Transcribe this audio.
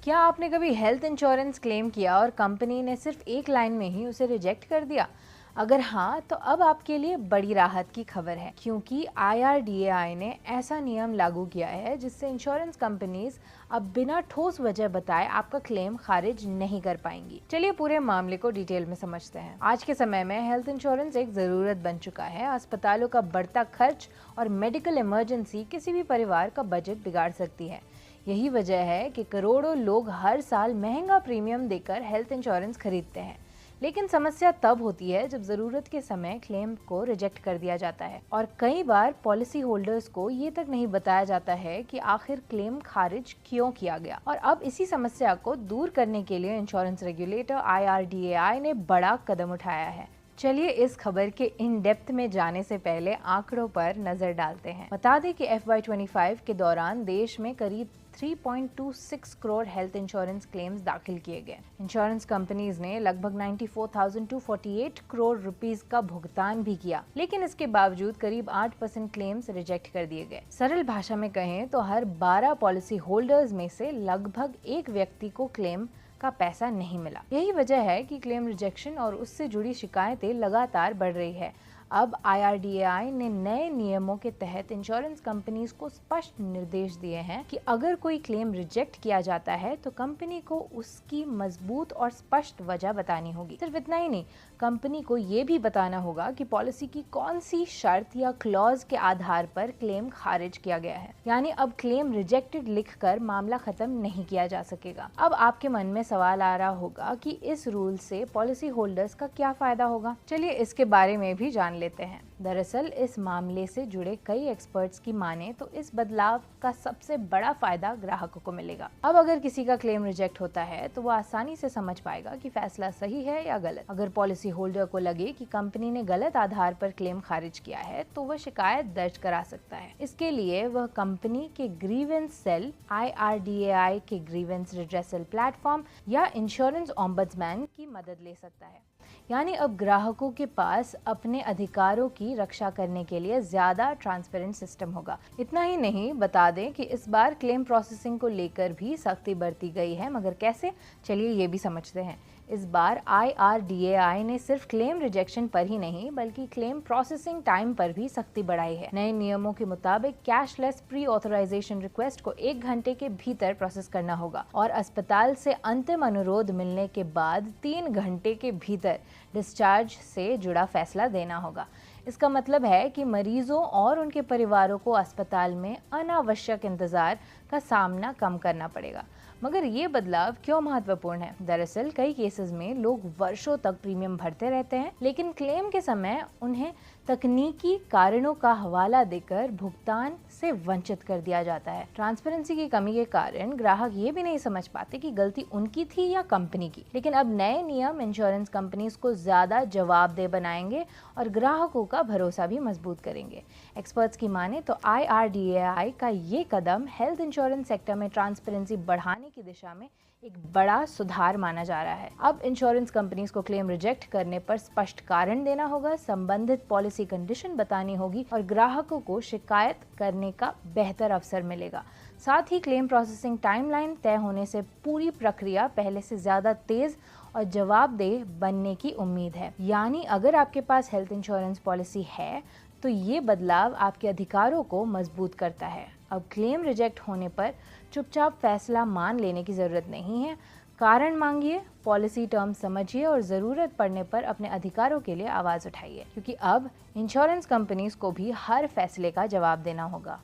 क्या आपने कभी हेल्थ इंश्योरेंस क्लेम किया और कंपनी ने सिर्फ एक लाइन में ही उसे रिजेक्ट कर दिया? अगर हाँ, तो अब आपके लिए बड़ी राहत की खबर है, क्योंकि IRDAI ने ऐसा नियम लागू किया है जिससे इंश्योरेंस कंपनीज अब बिना ठोस वजह बताए आपका क्लेम खारिज नहीं कर पाएंगी। चलिए पूरे मामले को डिटेल में समझते हैं। आज के समय में हेल्थ इंश्योरेंस एक जरूरत बन चुका है। अस्पतालों का बढ़ता खर्च और मेडिकल इमरजेंसी किसी भी परिवार का बजट बिगाड़ सकती है। यही वजह है कि करोड़ों लोग हर साल महंगा प्रीमियम देकर हेल्थ इंश्योरेंस खरीदते हैं। लेकिन समस्या तब होती है जब जरूरत के समय क्लेम को रिजेक्ट कर दिया जाता है और कई बार पॉलिसी होल्डर्स को ये तक नहीं बताया जाता है कि आखिर क्लेम खारिज क्यों किया गया। और अब इसी समस्या को दूर करने के लिए इंश्योरेंस रेगुलेटर IRDAI ने बड़ा कदम उठाया है। चलिए इस खबर के इन डेप्थ में जाने से पहले आंकड़ों पर नजर डालते हैं। बता दें कि FY25 के दौरान देश में करीब 3.26 करोड़ हेल्थ इंश्योरेंस क्लेम्स दाखिल किए गए। इंश्योरेंस कंपनीज ने लगभग 94,248 करोड़ रुपीस का भुगतान भी किया, लेकिन इसके बावजूद करीब 8% क्लेम्स रिजेक्ट कर दिए गए। सरल भाषा में कहें तो हर 12 पॉलिसी होल्डर्स में से लगभग एक व्यक्ति को क्लेम का पैसा नहीं मिला। यही वजह है कि क्लेम रिजेक्शन और उससे जुड़ी शिकायतें लगातार बढ़ रही है। अब IRDAI ने नए नियमों के तहत इंश्योरेंस कंपनीज को स्पष्ट निर्देश दिए हैं कि अगर कोई क्लेम रिजेक्ट किया जाता है तो कंपनी को उसकी मजबूत और स्पष्ट वजह बतानी होगी। सिर्फ इतना ही नहीं, कंपनी को ये भी बताना होगा कि पॉलिसी की कौन सी शर्त या क्लॉज के आधार पर क्लेम खारिज किया गया है। यानी अब क्लेम रिजेक्टेड लिखकर मामला खत्म नहीं किया जा सकेगा। अब आपके मन में सवाल आ रहा होगा कि इस रूल से पॉलिसी होल्डर्स का क्या फायदा होगा। चलिए इसके बारे में भी जान लेते हैं। दरअसल इस मामले से जुड़े कई एक्सपर्ट्स की माने तो इस बदलाव का सबसे बड़ा फायदा ग्राहकों को मिलेगा। अब अगर किसी का क्लेम रिजेक्ट होता है तो वो आसानी से समझ पाएगा कि फैसला सही है या गलत। अगर पॉलिसी होल्डर को लगे कि कंपनी ने गलत आधार पर क्लेम खारिज किया है तो वह शिकायत दर्ज करा सकता है। इसके लिए वह कंपनी के ग्रीवेंस सेल, IRDAI के ग्रीवेंस रिड्रेसल प्लेटफॉर्म या इंश्योरेंस ओम्बड्समैन की मदद ले सकता है। यानी अब ग्राहकों के पास अपने अधिकारों की रक्षा करने के लिए ज्यादा ट्रांसपेरेंट सिस्टम होगा। इतना ही नहीं, बता दें कि इस बार क्लेम प्रोसेसिंग को लेकर भी सख्ती बरती गई है, मगर कैसे, चलिए ये भी समझते हैं। इस बार IRDAI ने सिर्फ क्लेम रिजेक्शन पर ही नहीं बल्कि क्लेम प्रोसेसिंग टाइम पर भी सख्ती बढ़ाई है। नए नियमों के मुताबिक कैशलेस प्री ऑथराइजेशन रिक्वेस्ट को 1 घंटे के भीतर प्रोसेस करना होगा और अस्पताल से अंतिम अनुरोध मिलने के बाद 3 घंटे के भीतर डिस्चार्ज से जुड़ा फैसला देना होगा। इसका मतलब है कि मरीजों और उनके परिवारों को अस्पताल में अनावश्यक इंतजार का सामना कम करना पड़ेगा। मगर ये बदलाव क्यों महत्वपूर्ण है? दरअसल कई केसेस में लोग वर्षों तक प्रीमियम भरते रहते हैं, लेकिन क्लेम के समय उन्हें तकनीकी कारणों का हवाला देकर भुगतान से वंचित कर दिया जाता है। ट्रांसपेरेंसी की कमी के कारण ग्राहक ये भी नहीं समझ पाते कि गलती उनकी थी या कंपनी की। लेकिन अब नए नियम इंश्योरेंस कंपनीज को ज्यादा जवाबदेह बनाएंगे और ग्राहकों का भरोसा भी मजबूत करेंगे। एक्सपर्ट्स की माने तो IRDAI का ये कदम हेल्थ इंश्योरेंस सेक्टर में ट्रांसपेरेंसी बढ़ाने की दिशा में एक बड़ा सुधार माना जा रहा है। अब इंश्योरेंस कंपनीज को क्लेम रिजेक्ट करने पर स्पष्ट कारण देना होगा, संबंधित पॉलिसी कंडीशन बतानी होगी और ग्राहकों को शिकायत करने का बेहतर अवसर मिलेगा। साथ ही क्लेम प्रोसेसिंग टाइमलाइन तय होने से पूरी प्रक्रिया पहले से ज्यादा तेज और जवाबदेह बनने की उम्मीद है। यानी अगर आपके पास हेल्थ इंश्योरेंस पॉलिसी है तो ये बदलाव आपके अधिकारों को मजबूत करता है। अब क्लेम रिजेक्ट होने पर चुपचाप फैसला मान लेने की जरूरत नहीं है। कारण मांगिए, पॉलिसी टर्म समझिए और जरूरत पड़ने पर अपने अधिकारों के लिए आवाज उठाइए, क्योंकि अब इंश्योरेंस कंपनीज को भी हर फैसले का जवाब देना होगा।